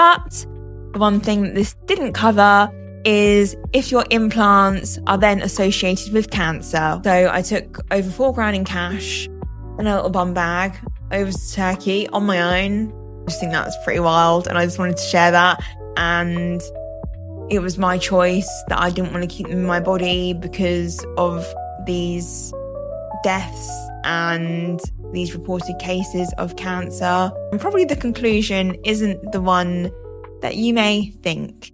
But the one thing that this didn't cover is if your implants are then associated with cancer. So I took over £4,000 in cash in a little bum bag over to Turkey on my own. I just think that's pretty wild, and I just wanted to share that. And it was my choice that I didn't want to keep them in my body because of these deaths and these reported cases of cancer. And probably the conclusion isn't the one that you may think.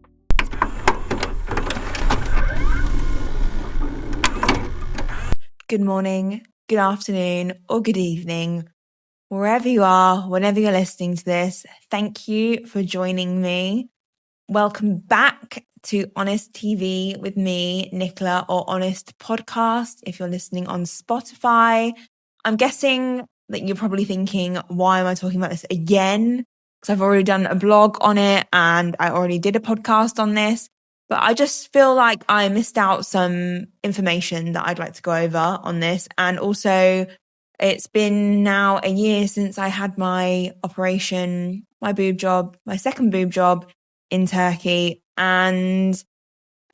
Good morning, good afternoon, or good evening. Wherever you are, whenever you're listening to this, thank you for joining me. Welcome back to Honest TV with me, Nicola, or Honest Podcast if you're listening on Spotify. I'm guessing that you're probably thinking, why am I talking about this again? Because I've already done a blog on it and I already did a podcast on this. But I just feel like I missed out some information that I'd like to go over on this. And also, it's been now a year since I had my operation, my boob job, my second boob job in Turkey. And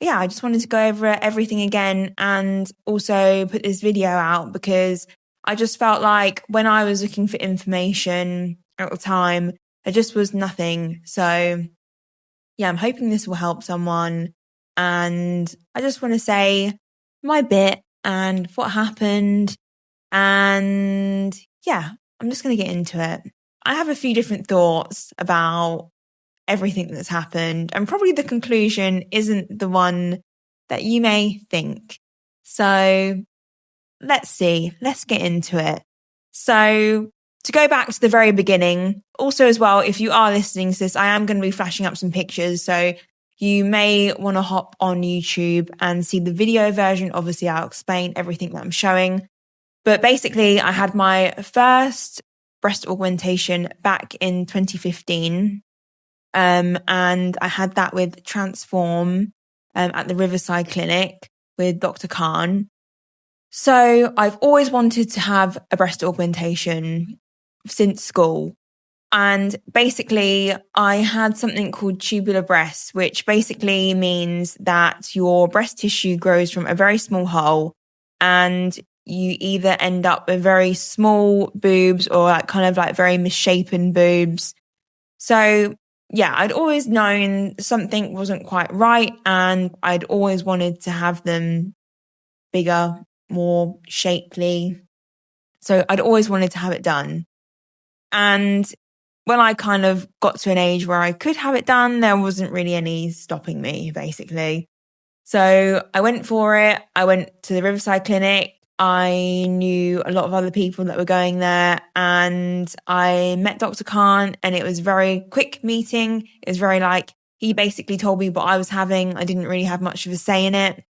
yeah, I just wanted to go over everything again and also put this video out because I just felt like when I was looking for information at the time, there just was nothing. So yeah, I'm hoping this will help someone. And I just want to say my bit and what happened. And yeah, I'm just going to get into it. I have a few different thoughts about everything that's happened. And probably the conclusion isn't the one that you may think. So let's see. Let's get into it. So to go back to the very beginning, also as well, if you are listening to this, I am going to be flashing up some pictures. So you may want to hop on YouTube and see the video version. Obviously, I'll explain everything that I'm showing. But basically, I had my first breast augmentation back in 2015. And I had that with Transform at the Riverside Clinic with Dr. Khan. So I've always wanted to have a breast augmentation since school. And basically, I had something called tubular breasts, which basically means that your breast tissue grows from a very small hole and you either end up with very small boobs or like very misshapen boobs. So yeah, I'd always known something wasn't quite right and I'd always wanted to have them bigger, more shapely. So I'd always wanted to have it done. And when I kind of got to an age where I could have it done, there wasn't really any stopping me, basically. So I went for it. I went to the Riverside Clinic. I knew a lot of other people that were going there and I met Dr. Khan and it was a very quick meeting. It was very he basically told me what I was having. I didn't really have much of a say in it.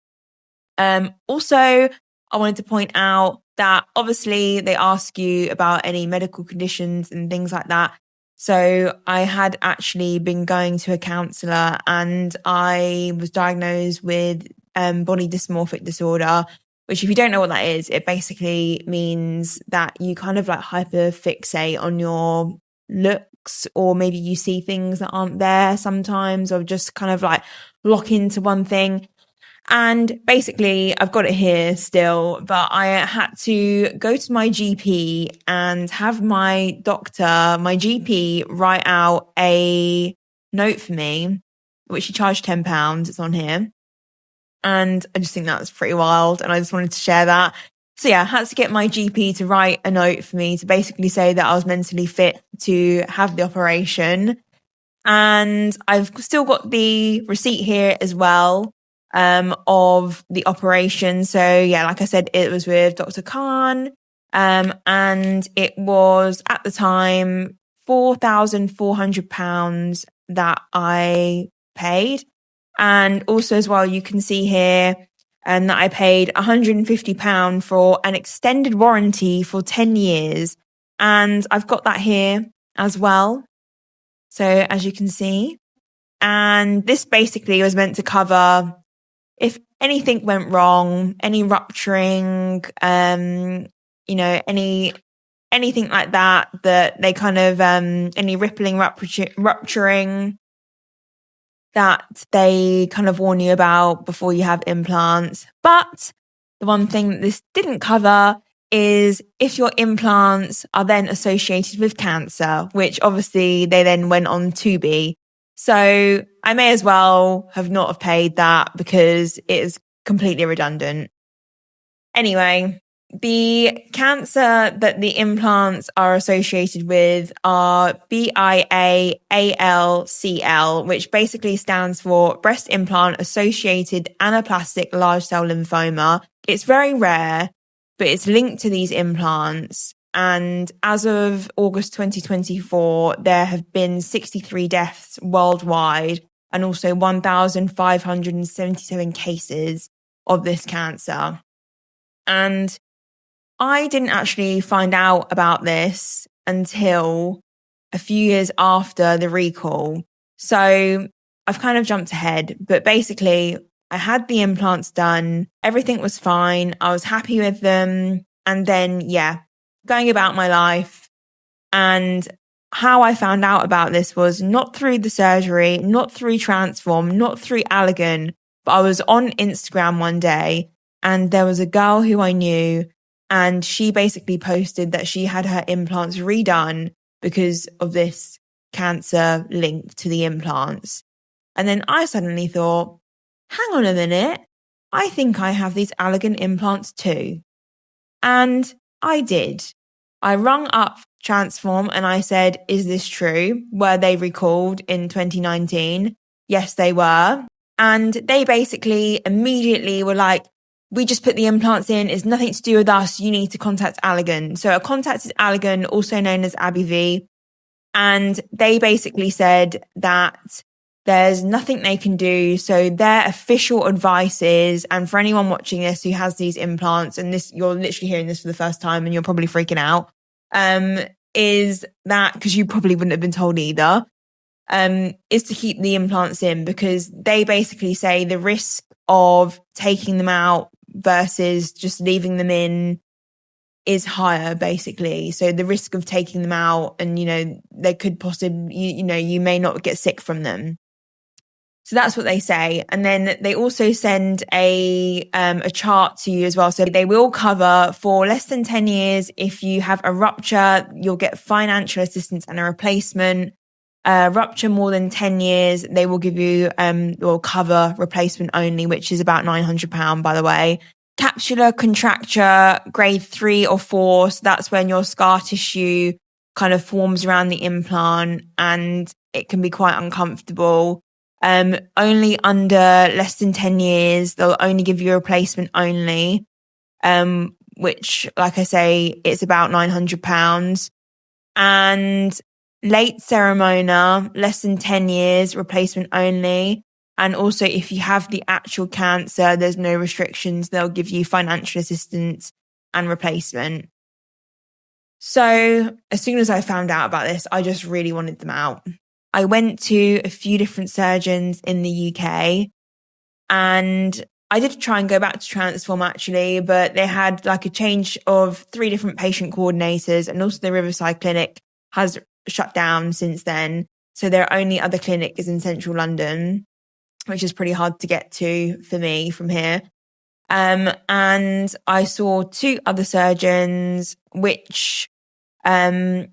Also, I wanted to point out that obviously they ask you about any medical conditions and things like that. So I had actually been going to a counsellor and I was diagnosed with body dysmorphic disorder, which if you don't know what that is, it basically means that you kind of hyperfixate on your looks, or maybe you see things that aren't there sometimes, or just kind of lock into one thing. And basically, I've got it here still, but I had to go to my GP and have my doctor, my GP, write out a note for me, which he charged £10. It's on here. And I just think that's pretty wild. And I just wanted to share that. So yeah, I had to get my GP to write a note for me to basically say that I was mentally fit to have the operation. And I've still got the receipt here as well. Of the operation. So yeah, like I said, it was with Dr. Khan, and it was at the time £4,400 that I paid. And also as well, you can see here that I paid £150 for an extended warranty for 10 years. And I've got that here as well. So as you can see, and this basically was meant to cover if anything went wrong, any rupturing, anything like that they kind of, any rippling, rupturing, that they kind of warn you about before you have implants. But the one thing that this didn't cover is if your implants are then associated with cancer, which obviously they then went on to be. So I may as well have not have paid that because it is completely redundant. Anyway, the cancer that the implants are associated with are BIA-ALCL, which basically stands for breast implant associated anaplastic large cell lymphoma. It's very rare, but it's linked to these implants. And as of August 2024, there have been 63 deaths worldwide and also 1,577 cases of this cancer. And I didn't actually find out about this until a few years after the recall. So I've kind of jumped ahead, but basically I had the implants done. Everything was fine. I was happy with them. And then, going about my life. And how I found out about this was not through the surgery, not through Transform, not through Allergan, but I was on Instagram one day and there was a girl who I knew and she basically posted that she had her implants redone because of this cancer link to the implants. And then I suddenly thought, hang on a minute, I think I have these Allergan implants too. And I did. I rung up Transform and I said, is this true? Were they recalled in 2019? Yes, they were. And they basically immediately were like, we just put the implants in. It's nothing to do with us. You need to contact Allergan. So I contacted Allergan, also known as AbbVie, and they basically said that there's nothing they can do. So their official advice is, and for anyone watching this who has these implants, and this, you're literally hearing this for the first time and you're probably freaking out, is that, because you probably wouldn't have been told either, is to keep the implants in, because they basically say the risk of taking them out versus just leaving them in is higher, basically. So the risk of taking them out and, they could possibly, you may not get sick from them. So that's what they say. And then they also send a chart to you as well. So they will cover for less than 10 years. If you have a rupture, you'll get financial assistance and a replacement. Rupture more than 10 years, they will give you, or cover replacement only, which is about £900, by the way. Capsular contracture, grade 3 or 4. So that's when your scar tissue kind of forms around the implant and it can be quite uncomfortable. Only under less than 10 years, they'll only give you a replacement only, which, like I say, it's about £900. And late ceremony, less than 10 years, replacement only. And also, if you have the actual cancer, there's no restrictions. They'll give you financial assistance and replacement. So as soon as I found out about this, I just really wanted them out. I went to a few different surgeons in the UK and I did try and go back to Transform actually, but they had like a change of 3 different patient coordinators, and also the Riverside Clinic has shut down since then. So their only other clinic is in central London, which is pretty hard to get to for me from here. And I saw 2 other surgeons, which I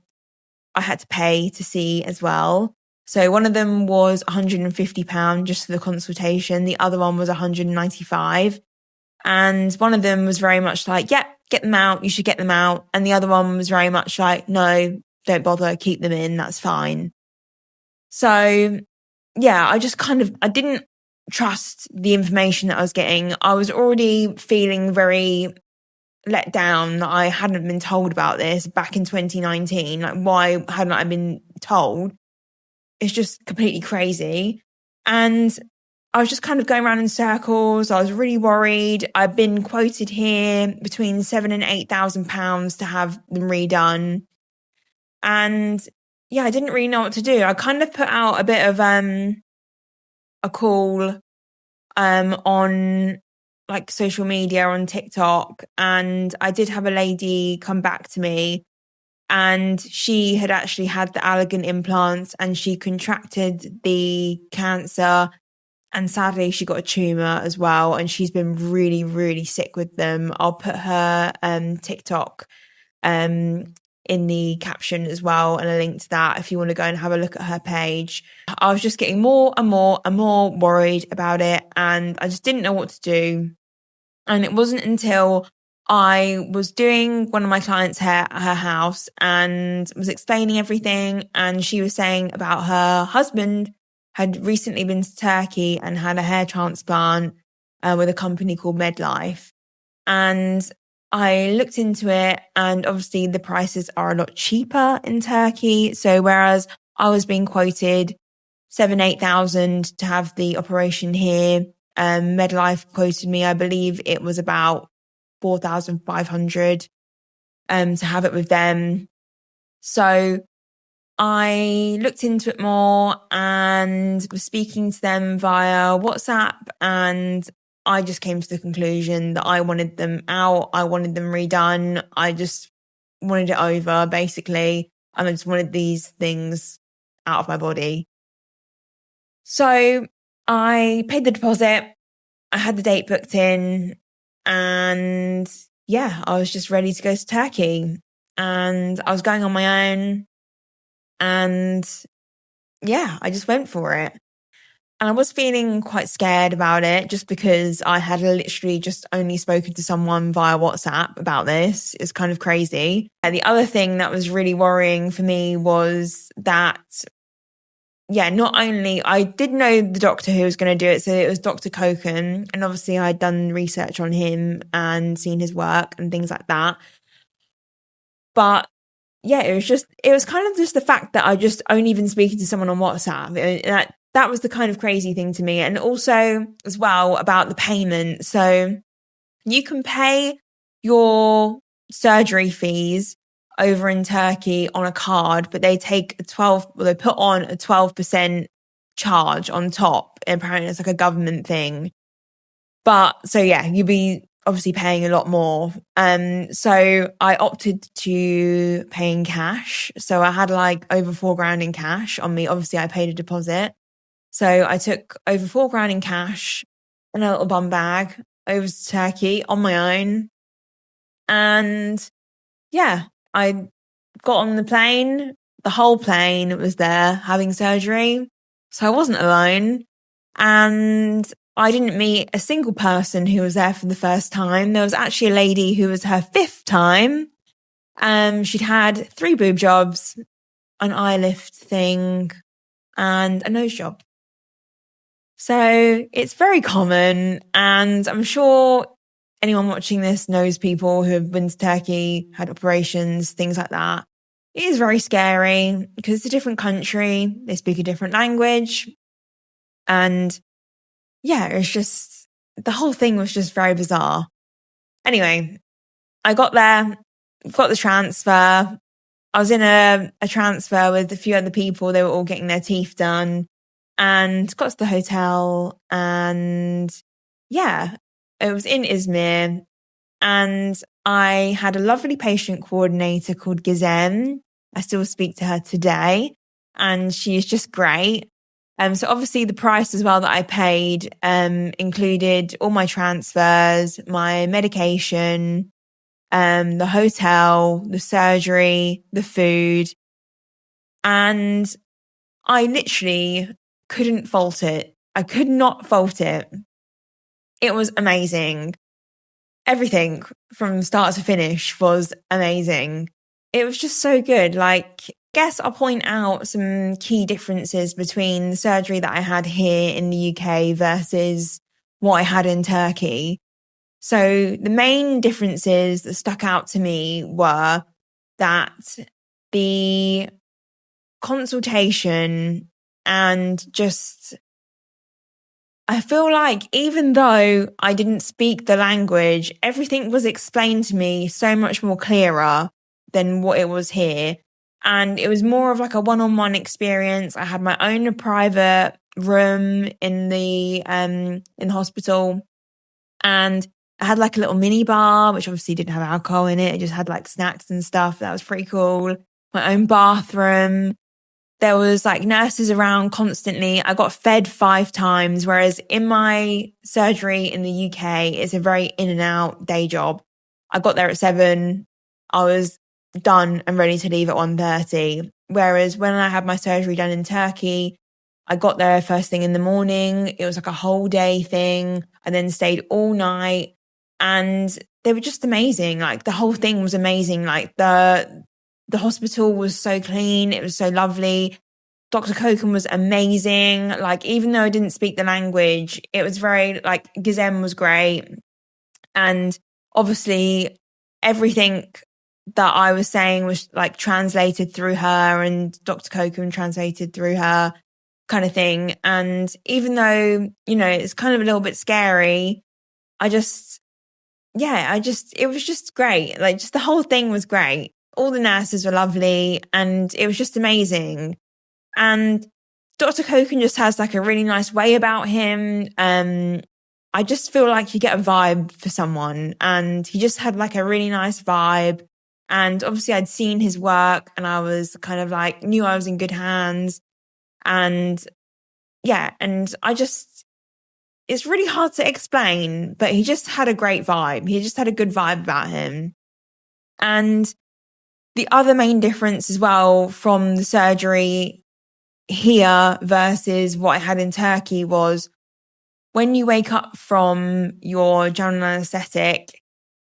had to pay to see as well. So one of them was £150 just for the consultation. The other one was £195. And one of them was very much like, yeah, get them out. You should get them out. And the other one was very much like, no, don't bother. Keep them in. That's fine. So yeah, I didn't trust the information that I was getting. I was already feeling very let down that I hadn't been told about this back in 2019. Like, why hadn't I been told? It's just completely crazy. And I was just kind of going around in circles. I was really worried. I've been quoted here between £7,000 and £8,000 to have them redone. And yeah, I didn't really know what to do. I kind of put out a bit of a call on like social media, on TikTok, and I did have a lady come back to me And she had actually had the Allergan implants and she contracted the cancer. And sadly, she got a tumor as well. And she's been really, really sick with them. I'll put her TikTok in the caption as well, and a link to that if you want to go and have a look at her page. I was just getting more and more and more worried about it, and I just didn't know what to do. And it wasn't until I was doing one of my clients' hair at her house and was explaining everything, and she was saying about her husband had recently been to Turkey and had a hair transplant with a company called MedLife. And I looked into it, and obviously the prices are a lot cheaper in Turkey. So whereas I was being quoted 7,000-8,000 to have the operation here, MedLife quoted me, I believe it was about 4,500 to have it with them. So I looked into it more and was speaking to them via WhatsApp, and I just came to the conclusion that I wanted them out. I wanted them redone. I just wanted it over, basically. And I just wanted these things out of my body. So I paid the deposit. I had the date booked in. And yeah, I was just ready to go to Turkey. And I was going on my own. And yeah, I just went for it. And I was feeling quite scared about it just because I had literally just only spoken to someone via WhatsApp about this. It's kind of crazy. And the other thing that was really worrying for me was that, not only I did know the doctor who was going to do it. So it was Dr. Koken. And obviously I'd done research on him and seen his work and things like that. But yeah, it was kind of just the fact that I just only been speaking to someone on WhatsApp. That was the kind of crazy thing to me. And also as well about the payment. So you can pay your surgery fees over in Turkey on a card, but they take they put on a 12% charge on top. Apparently it's like a government thing. But so yeah, you'd be obviously paying a lot more. So I opted to pay in cash. So I had like over $4,000 in cash on me. Obviously I paid a deposit. So I took over $4,000 in cash and a little bum bag over to Turkey on my own. And yeah, I got on the plane. The whole plane was there having surgery. So I wasn't alone. And I didn't meet a single person who was there for the first time. There was actually a lady who was her 5th time. She'd had 3 boob jobs, an eye lift thing, and a nose job. So it's very common, and I'm sure anyone watching this knows people who have been to Turkey, had operations, things like that. It is very scary because it's a different country. They speak a different language. And yeah, it's just, the whole thing was just very bizarre. Anyway, I got there, got the transfer. I was in a transfer with a few other people. They were all getting their teeth done. And got to the hotel, and yeah, it was in Izmir, and I had a lovely patient coordinator called Gizem. I still speak to her today, and she is just great. So obviously the price as well that I paid included all my transfers, my medication, the hotel, the surgery, the food, and I literally couldn't fault it. I could not fault it. It was amazing. Everything from start to finish was amazing. It was just so good. Like, I guess I'll point out some key differences between the surgery that I had here in the UK versus what I had in Turkey. So the main differences that stuck out to me were that the consultation and just, I feel like even though I didn't speak the language, everything was explained to me so much more clearer than what it was here. And it was more of like a one-on-one experience. I had my own private room in the hospital, and I had like a little mini bar, which obviously didn't have alcohol in it. It just had like snacks and stuff. That was pretty cool. My own bathroom. There was like nurses around constantly. I got fed 5 times, whereas in my surgery in the UK, it's a very in and out day job. I got there at 7. I was done and ready to leave at 1:30. Whereas when I had my surgery done in Turkey, I got there first thing in the morning. It was like a whole day thing. I then stayed all night and they were just amazing. Like the whole thing was amazing. Like the hospital was so clean. It was so lovely. Dr. Koken was amazing. Like, even though I didn't speak the language, it was very, like, Gizem was great. And obviously, everything that I was saying was, like, translated through her, and Dr. Koken translated through her, kind of thing. And even though, you know, it's kind of a little bit scary, it was just great. Like, just the whole thing was great. All the nurses were lovely and it was just amazing. And Dr. Koken just has like a really nice way about him. I just feel like you get a vibe for someone, and he just had like a really nice vibe. And obviously I'd seen his work and I was kind of like, knew I was in good hands. And yeah, and it's really hard to explain, but he just had a great vibe. He just had a good vibe about him. And the other main difference as well from the surgery here versus what I had in Turkey was when you wake up from your general anesthetic,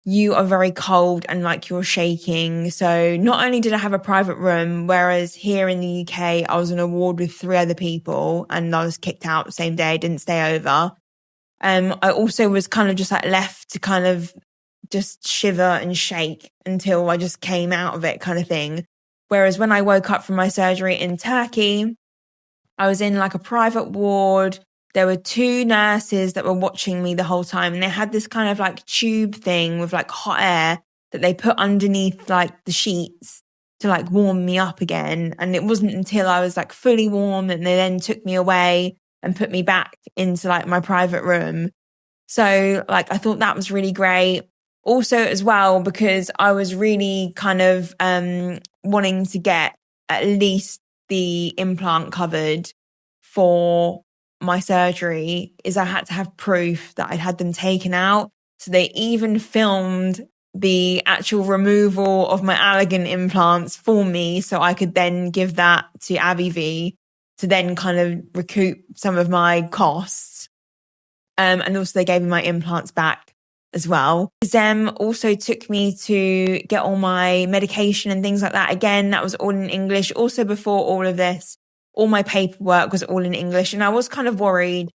you are very cold and like you're shaking. So not only did I have a private room, whereas here in the UK, I was on a ward with 3 other people and I was kicked out the same day, didn't stay over. I also was kind of just like left to kind of just shiver and shake until I just came out of it, kind of thing. Whereas when I woke up from my surgery in Turkey, I was in like a private ward. There were 2 nurses that were watching me the whole time, and they had this kind of like tube thing with like hot air that they put underneath like the sheets to like warm me up again. And it wasn't until I was like fully warm that they then took me away and put me back into like my private room. So like I thought that was really great. Also as well, because I was really kind of wanting to get at least the implant covered for my surgery, is I had to have proof that I'd had them taken out. So they even filmed the actual removal of my Allergan implants for me so I could then give that to AbbVie to then kind of recoup some of my costs. And also they gave me my implants back as well. Zem also took me to get all my medication and things like that. Again, that was all in English. Also before all of this, all my paperwork was all in English. And I was kind of worried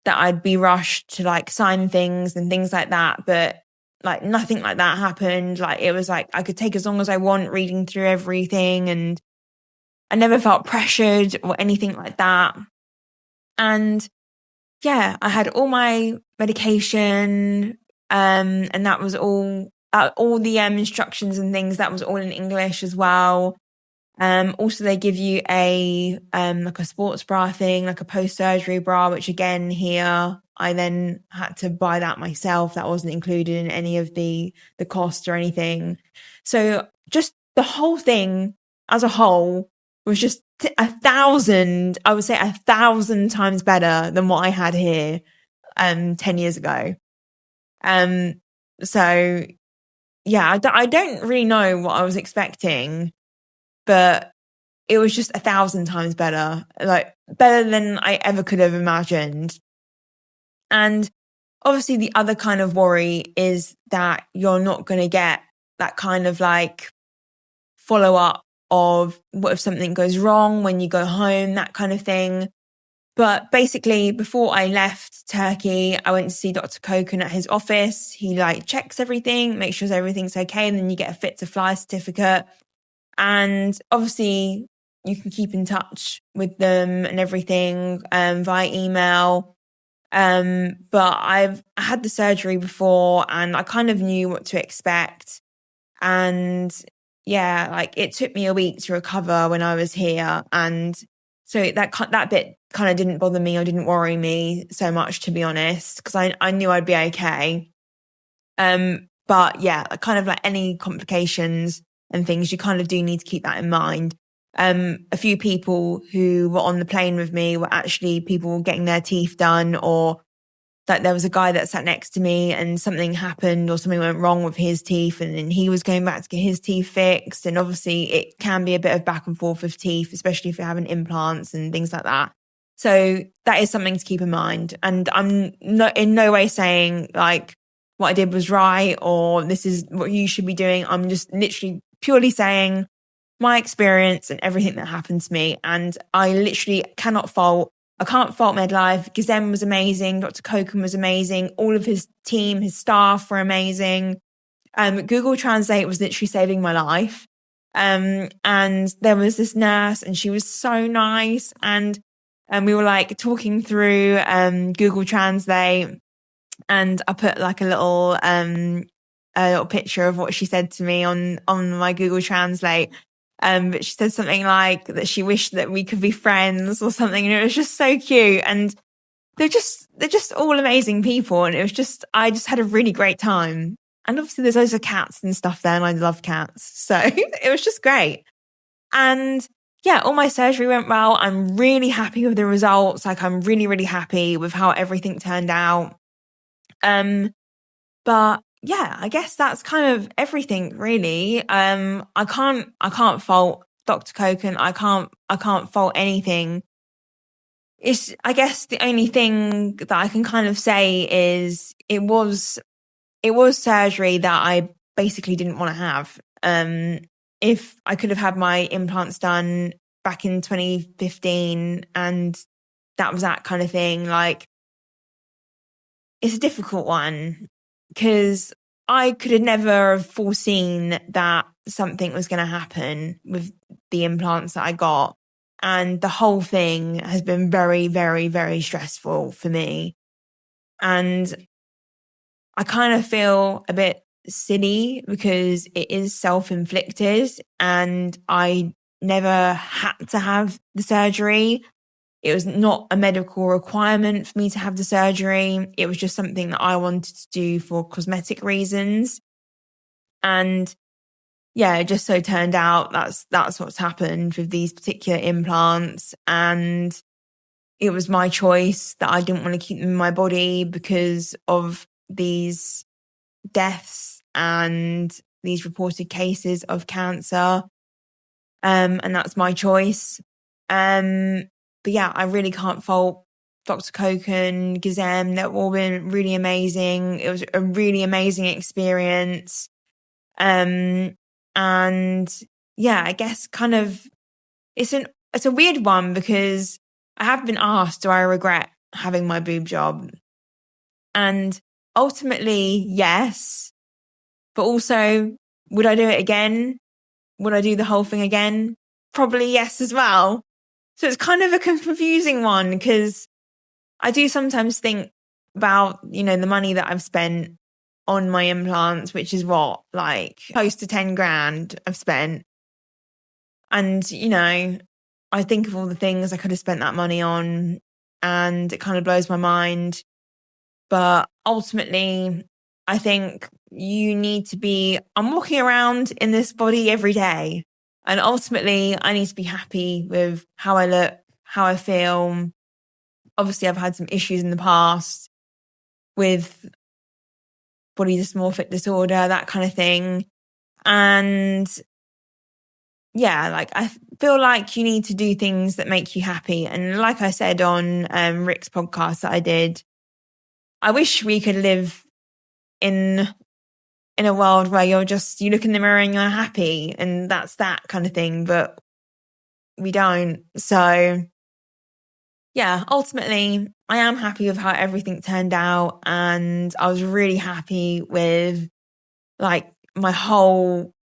that I'd be rushed to like sign things and things like that. But like nothing like that happened. Like it was like I could take as long as I want reading through everything, and I never felt pressured or anything like that. And yeah, I had all my medication, and that was all the instructions and things, that was all in English as well. Also they give you a like a sports bra thing, like a post-surgery bra, which again here I then had to buy that myself. That wasn't included in any of the cost or anything. So just the whole thing as a whole was just 1,000, I would say 1,000 times better than what I had here 10 years ago. So yeah, I don't really know what I was expecting, but it was just 1,000 times better, like better than I ever could have imagined. And obviously the other kind of worry is that you're not going to get that kind of like follow up of what if something goes wrong when you go home, that kind of thing. But basically, before I left Turkey, I went to see Dr. Koken at his office. He like checks everything, makes sure everything's okay, and then you get a fit to fly certificate. And obviously, you can keep in touch with them and everything via email. But I had the surgery before, and I kind of knew what to expect. And yeah, like it took me a week to recover when I was here, and so that bit kind of didn't bother me or didn't worry me so much, to be honest, because I knew I'd be okay. But yeah, kind of like any complications and things, you kind of do need to keep that in mind. A few people who were on the plane with me were actually people getting their teeth done, or that there was a guy that sat next to me and something happened or something went wrong with his teeth, and then he was going back to get his teeth fixed. And obviously it can be a bit of back and forth with teeth, especially if you're having implants and things like that. So that is something to keep in mind. And I'm in no way saying like what I did was right or this is what you should be doing. I'm just literally purely saying my experience and everything that happened to me. And I literally I can't fault MedLife. Gizem was amazing. Dr. Koken was amazing. All of his team, his staff were amazing. Google Translate was literally saving my life. And there was this nurse and she was so nice. And we were like talking through Google Translate, and I put like a little picture of what she said to me on my Google Translate. But she said something like that she wished that we could be friends or something. And it was just so cute. And they're just all amazing people. And I just had a really great time. And obviously there's loads of cats and stuff there, and I love cats. So it was just great. And yeah, all my surgery went well. I'm really happy with the results. Like I'm really, really happy with how everything turned out. But yeah, I guess that's kind of everything really. I can't fault Dr. Koken. I can't fault anything. I guess the only thing that I can kind of say is it was surgery that I basically didn't want to have. If I could have had my implants done back in 2015 and that was that kind of thing, like it's a difficult one because I could have never have foreseen that something was going to happen with the implants that I got. And the whole thing has been very, very, very stressful for me. And I kind of feel a bit silly because it is self-inflicted and I never had to have the surgery. It was not a medical requirement for me to have the surgery. It was just something that I wanted to do for cosmetic reasons. And yeah, it just so turned out that's what's happened with these particular implants. And it was my choice that I didn't want to keep them in my body because of these deaths and these reported cases of cancer. And that's my choice. But yeah, I really can't fault Dr. Koken, Gizem. They've all been really amazing. It was a really amazing experience. And yeah, I guess kind of it's a weird one because I have been asked, do I regret having my boob job? And ultimately, yes. But also, would I do it again? Would I do the whole thing again? Probably yes as well. So it's kind of a confusing one because I do sometimes think about, the money that I've spent on my implants, which is what, like close to 10 grand I've spent. And, I think of all the things I could have spent that money on and it kind of blows my mind. But ultimately, I think I'm walking around in this body every day. And ultimately, I need to be happy with how I look, how I feel. Obviously, I've had some issues in the past with body dysmorphic disorder, that kind of thing. And yeah, like I feel like you need to do things that make you happy. And like I said on Rick's podcast that I did, I wish we could live in a world where you look in the mirror and you're happy and that's that kind of thing, but we don't. So yeah, ultimately I am happy with how everything turned out. And I was really happy with my whole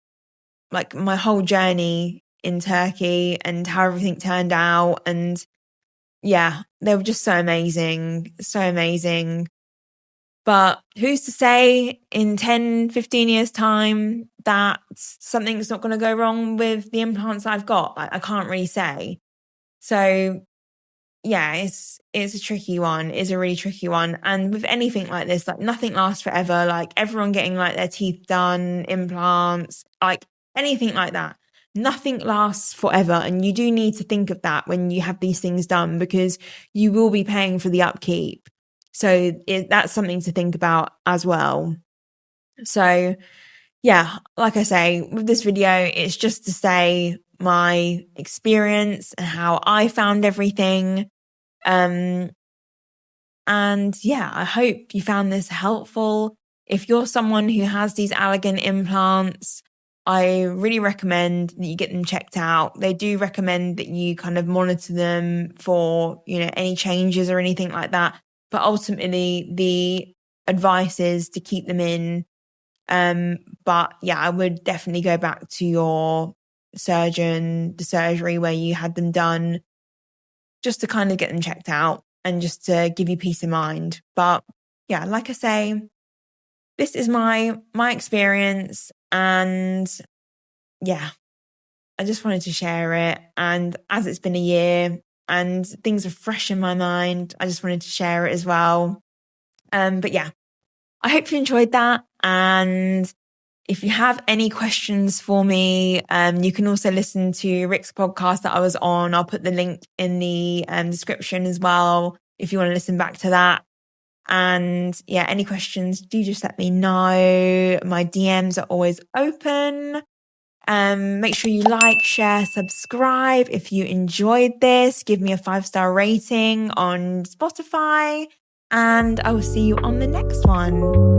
journey in Turkey and how everything turned out. And yeah, they were just so amazing, so amazing. But who's to say in 10, 15 years time that something's not going to go wrong with the implants I've got? I can't really say. So yeah, it's a tricky one. It's a really tricky one. And with anything like this, like nothing lasts forever. Like everyone getting like their teeth done, implants, like anything like that. Nothing lasts forever. And you do need to think of that when you have these things done, because you will be paying for the upkeep. So that's something to think about as well. So yeah, like I say, with this video, it's just to say my experience and how I found everything. And yeah, I hope you found this helpful. If you're someone who has these Allergan implants, I really recommend that you get them checked out. They do recommend that you kind of monitor them for, any changes or anything like that. But ultimately, the advice is to keep them in. But yeah, I would definitely go back to your surgeon, the surgery where you had them done, just to kind of get them checked out and just to give you peace of mind. But yeah, like I say, this is my experience, and yeah, I just wanted to share it. And as it's been a year and things are fresh in my mind, I just wanted to share it as well. But yeah, I hope you enjoyed that. And if you have any questions for me, you can also listen to Rick's podcast that I was on. I'll put the link in the description as well if you want to listen back to that. And yeah, any questions, do just let me know. My DMs are always open. Make sure you like, share, subscribe. If you enjoyed this, give me a 5-star rating on Spotify. And I will see you on the next one.